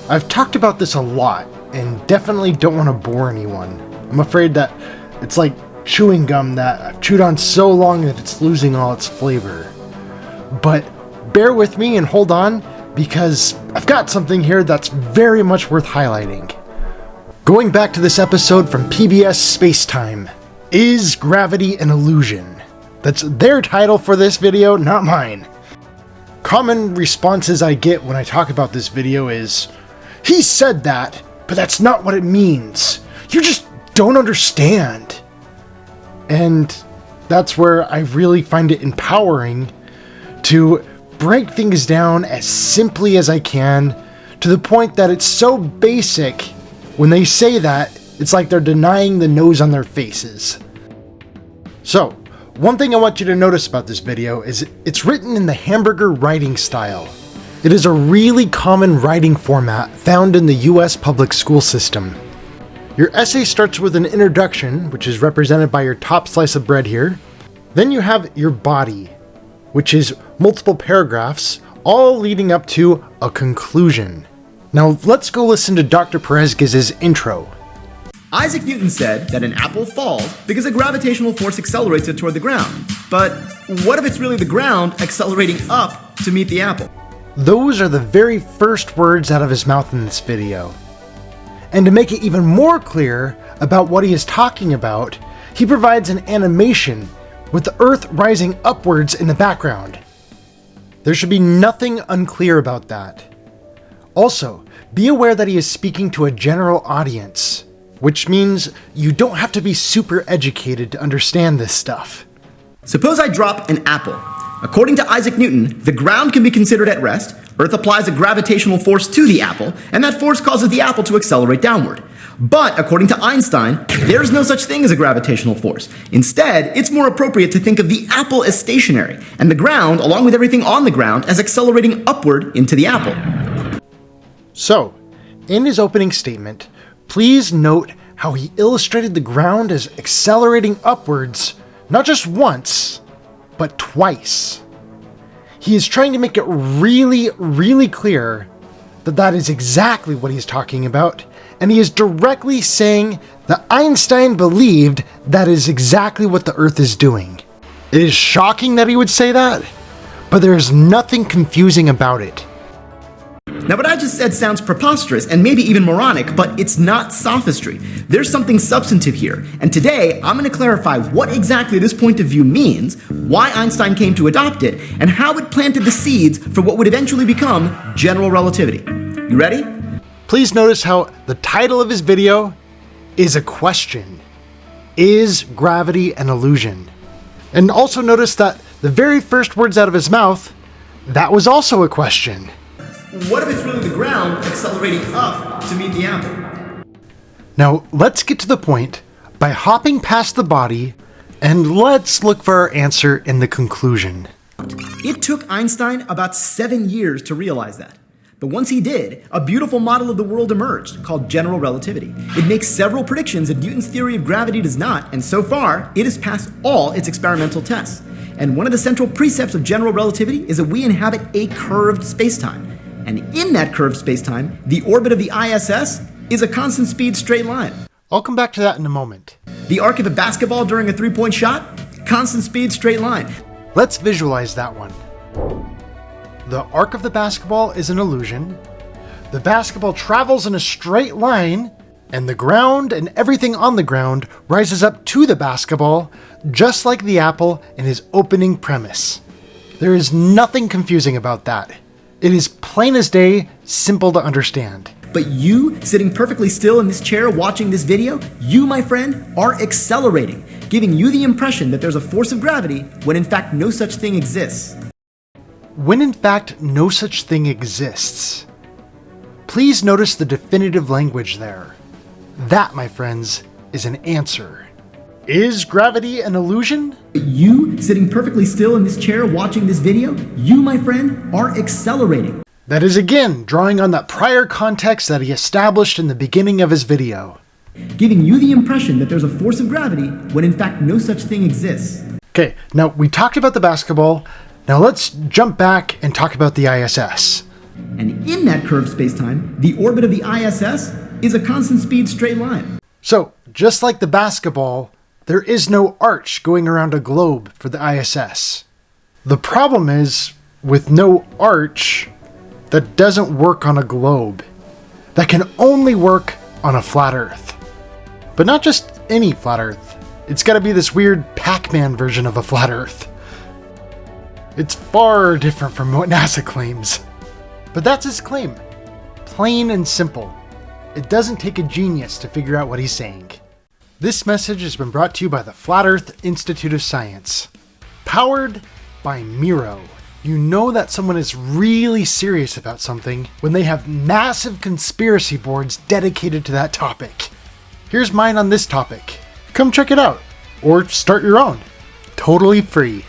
I've talked about this a lot, and definitely don't want to bore anyone. I'm afraid that it's like chewing gum that I've chewed on so long that it's losing all its flavor. But bear with me and hold on, because I've got something here that's very much worth highlighting. Going back to this episode from PBS Spacetime, Is Gravity an Illusion? That's their title for this video, not mine. Common responses I get when I talk about this video is, "He said that, but that's not what it means. You just don't understand." And that's where I really find it empowering to break things down as simply as I can, to the point that it's so basic, when they say that, it's like they're denying the nose on their faces. So, one thing I want you to notice about this video is it's written in the hamburger writing style. It is a really common writing format found in the US public school system. Your essay starts with an introduction, which is represented by your top slice of bread here. Then you have your body, which is multiple paragraphs, all leading up to a conclusion. Now let's go listen to Dr. Perez's intro. Isaac Newton said that an apple falls because a gravitational force accelerates it toward the ground. But what if it's really the ground accelerating up to meet the apple? Those are the very first words out of his mouth in this video. And to make it even more clear about what he is talking about, he provides an animation with the Earth rising upwards in the background. There should be nothing unclear about that. Also, be aware that he is speaking to a general audience, which means you don't have to be super educated to understand this stuff. Suppose I drop an apple. According to Isaac Newton, the ground can be considered at rest, Earth applies a gravitational force to the apple, and that force causes the apple to accelerate downward. But according to Einstein, there's no such thing as a gravitational force. Instead, it's more appropriate to think of the apple as stationary, and the ground, along with everything on the ground, as accelerating upward into the apple. So, in his opening statement, please note how he illustrated the ground as accelerating upwards, not just once, but twice. He is trying to make it really clear that that is exactly what he's talking about, and he is directly saying that Einstein believed that is exactly what the Earth is doing. It is shocking that he would say that, but there is nothing confusing about it. Now what I just said sounds preposterous and maybe even moronic, but it's not sophistry. There's something substantive here, and today I'm going to clarify what exactly this point of view means, why Einstein came to adopt it, and how it planted the seeds for what would eventually become general relativity. You ready? Please notice how the title of his video is a question. Is gravity an illusion? And also notice that the very first words out of his mouth, that was also a question. What if it's really the ground accelerating up to meet the apple? Now, let's get to the point by hopping past the body, and let's look for our answer in the conclusion. It took Einstein about 7 years to realize that. But once he did, a beautiful model of the world emerged called general relativity. It makes several predictions that Newton's theory of gravity does not, and so far, it has passed all its experimental tests. And one of the central precepts of general relativity is that we inhabit a curved spacetime. And in that curved spacetime, the orbit of the ISS is a constant speed straight line. I'll come back to that in a moment. The arc of a basketball during a three-point shot, constant speed straight line. Let's visualize that one. The arc of the basketball is an illusion. The basketball travels in a straight line, and the ground and everything on the ground rises up to the basketball, just like the apple in his opening premise. There is nothing confusing about that. It is plain as day, simple to understand. But you, sitting perfectly still in this chair watching this video, you, my friend, are accelerating, giving you the impression that there's a force of gravity when in fact no such thing exists. When in fact no such thing exists. Please notice the definitive language there. That, my friends, is an answer. Is gravity an illusion? You, sitting perfectly still in this chair watching this video, you, my friend, are accelerating. That is again drawing on that prior context that he established in the beginning of his video. Giving you the impression that there's a force of gravity when in fact no such thing exists. Okay, now we talked about the basketball. Now let's jump back and talk about the ISS. And in that curved spacetime, the orbit of the ISS is a constant speed straight line. So, just like the basketball, there is no arch going around a globe for the ISS. The problem is, with no arch, that doesn't work on a globe. That can only work on a flat Earth. But not just any flat Earth. It's gotta be this weird Pac-Man version of a flat Earth. It's far different from what NASA claims. But that's his claim. Plain and simple. It doesn't take a genius to figure out what he's saying. This message has been brought to you by the Flat Earth Institute of Science. Powered by Miro. You know that someone is really serious about something when they have massive conspiracy boards dedicated to that topic. Here's mine on this topic. Come check it out, or start your own. Totally free.